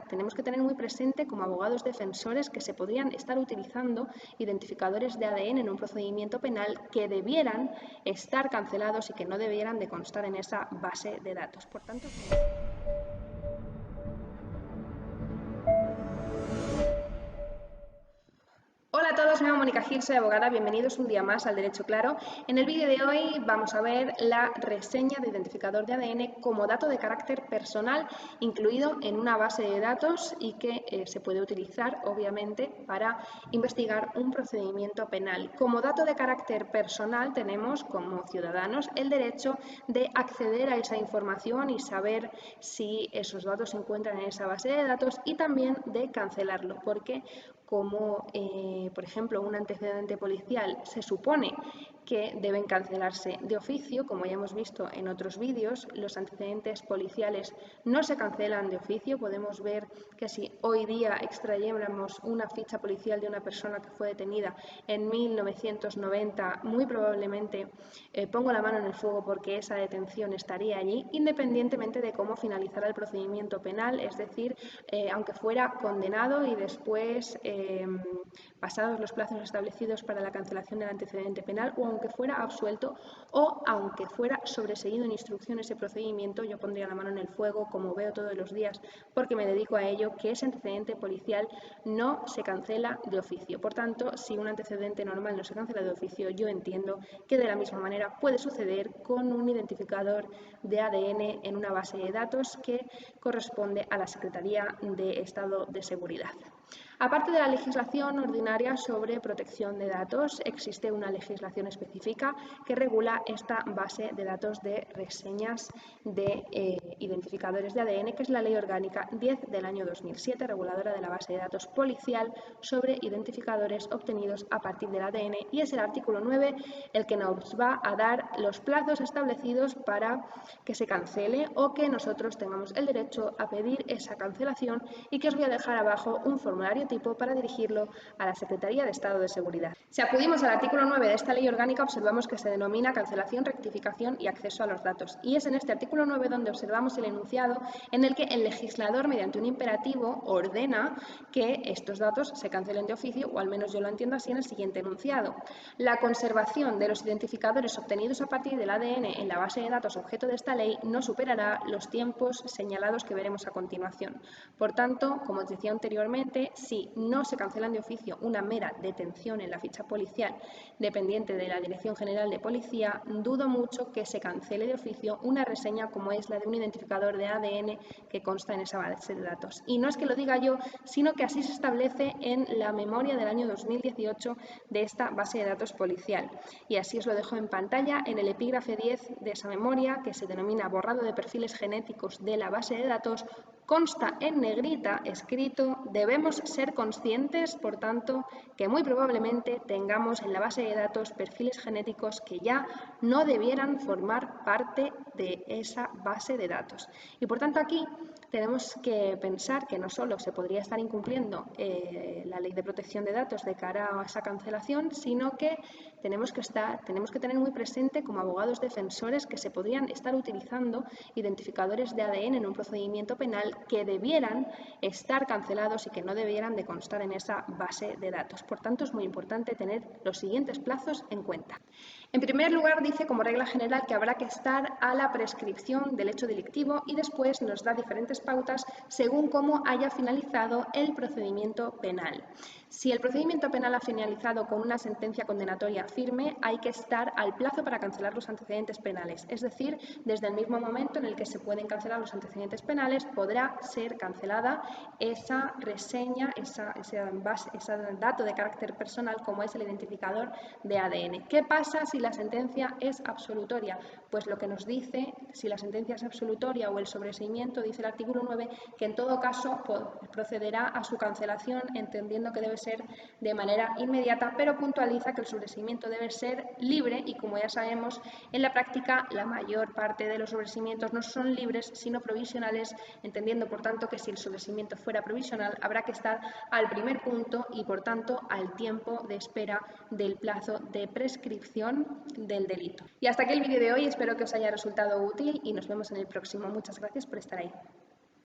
tenemos que tener muy presente como abogados defensores que se podrían estar utilizando identificadores de ADN en un procedimiento penal que debieran estar cancelados y que no debieran de constar en esa base de datos. Por tanto, hola a todos, me llamo Mónica Gil, soy abogada, bienvenidos un día más al Derecho Claro. En el vídeo de hoy vamos a ver la reseña de identificador de ADN como dato de carácter personal incluido en una base de datos y que se puede utilizar obviamente para investigar un procedimiento penal. Como dato de carácter personal tenemos como ciudadanos el derecho de acceder a esa información y saber si esos datos se encuentran en esa base de datos y también de cancelarlo, porque como por ejemplo un antecedente policial se supone que deben cancelarse de oficio, como ya hemos visto en otros vídeos, los antecedentes policiales no se cancelan de oficio. Podemos ver que si hoy día extrayéramos una ficha policial de una persona que fue detenida en 1990, muy probablemente pongo la mano en el fuego porque esa detención estaría allí, independientemente de cómo finalizara el procedimiento penal, es decir, aunque fuera condenado y después pasados los plazos establecidos para la cancelación del antecedente penal, o aunque fuera absuelto o aunque fuera sobreseído en instrucción ese procedimiento, yo pondría la mano en el fuego, como veo todos los días porque me dedico a ello, que ese antecedente policial no se cancela de oficio. Por tanto, si un antecedente normal no se cancela de oficio, yo entiendo que de la misma manera puede suceder con un identificador de ADN en una base de datos que corresponde a la Secretaría de Estado de Seguridad. Aparte de la legislación ordinaria sobre protección de datos, existe una legislación específica que regula esta base de datos de reseñas de identificadores de ADN, que es la Ley Orgánica 10 del año 2007, reguladora de la base de datos policial sobre identificadores obtenidos a partir del ADN, y es el artículo 9 el que nos va a dar los plazos establecidos para que se cancele o que nosotros tengamos el derecho a pedir esa cancelación, y que os voy a dejar abajo un formulario tipo para dirigirlo a la Secretaría de Estado de Seguridad. Si acudimos al artículo 9 de esta ley orgánica, observamos que se denomina cancelación, rectificación y acceso a los datos. Y es en este artículo 9 donde observamos el enunciado en el que el legislador, mediante un imperativo, ordena que estos datos se cancelen de oficio, o al menos yo lo entiendo así en el siguiente enunciado. La conservación de los identificadores obtenidos a partir del ADN en la base de datos objeto de esta ley no superará los tiempos señalados que veremos a continuación. Por tanto, como os decía anteriormente, si no se cancelan de oficio una mera detención en la ficha policial dependiente de la Dirección General de Policía, dudo mucho que se cancele de oficio una reseña como es la de un identificador de ADN que consta en esa base de datos. Y no es que lo diga yo, sino que así se establece en la memoria del año 2018 de esta base de datos policial. Y así os lo dejo en pantalla en el epígrafe 10 de esa memoria, que se denomina borrado de perfiles genéticos de la base de datos. Consta en negrita escrito: debemos ser conscientes, por tanto, que muy probablemente tengamos en la base de datos perfiles genéticos que ya no debieran formar parte de esa base de datos. Y por tanto aquí tenemos que pensar que no solo se podría estar incumpliendo la ley de protección de datos de cara a esa cancelación, sino que tenemos que tener muy presente como abogados defensores que se podrían estar utilizando identificadores de ADN en un procedimiento penal que debieran estar cancelados y que no debieran de constar en esa base de datos. Por tanto, es muy importante tener los siguientes plazos en cuenta. En primer lugar, dice como regla general que habrá que estar a la prescripción del hecho delictivo, y después nos da diferentes pautas según cómo haya finalizado el procedimiento penal. Si el procedimiento penal ha finalizado con una sentencia condenatoria firme, hay que estar al plazo para cancelar los antecedentes penales. Es decir, desde el mismo momento en el que se pueden cancelar los antecedentes penales, podrá ser cancelada esa reseña, ese dato de carácter personal como es el identificador de ADN. ¿Qué pasa si la sentencia es absolutoria? Pues lo que nos dice, si la sentencia es absolutoria o el sobreseimiento, dice el artículo 9, que en todo caso procederá a su cancelación, entendiendo que debe ser de manera inmediata, pero puntualiza que el sobreseimiento debe ser libre, y como ya sabemos, en la práctica la mayor parte de los sobreseimientos no son libres sino provisionales, entendiendo por tanto que si el sobreseimiento fuera provisional habrá que estar al primer punto y por tanto al tiempo de espera del plazo de prescripción del delito. Y hasta aquí el vídeo de hoy, espero que os haya resultado útil y nos vemos en el próximo. Muchas gracias por estar ahí.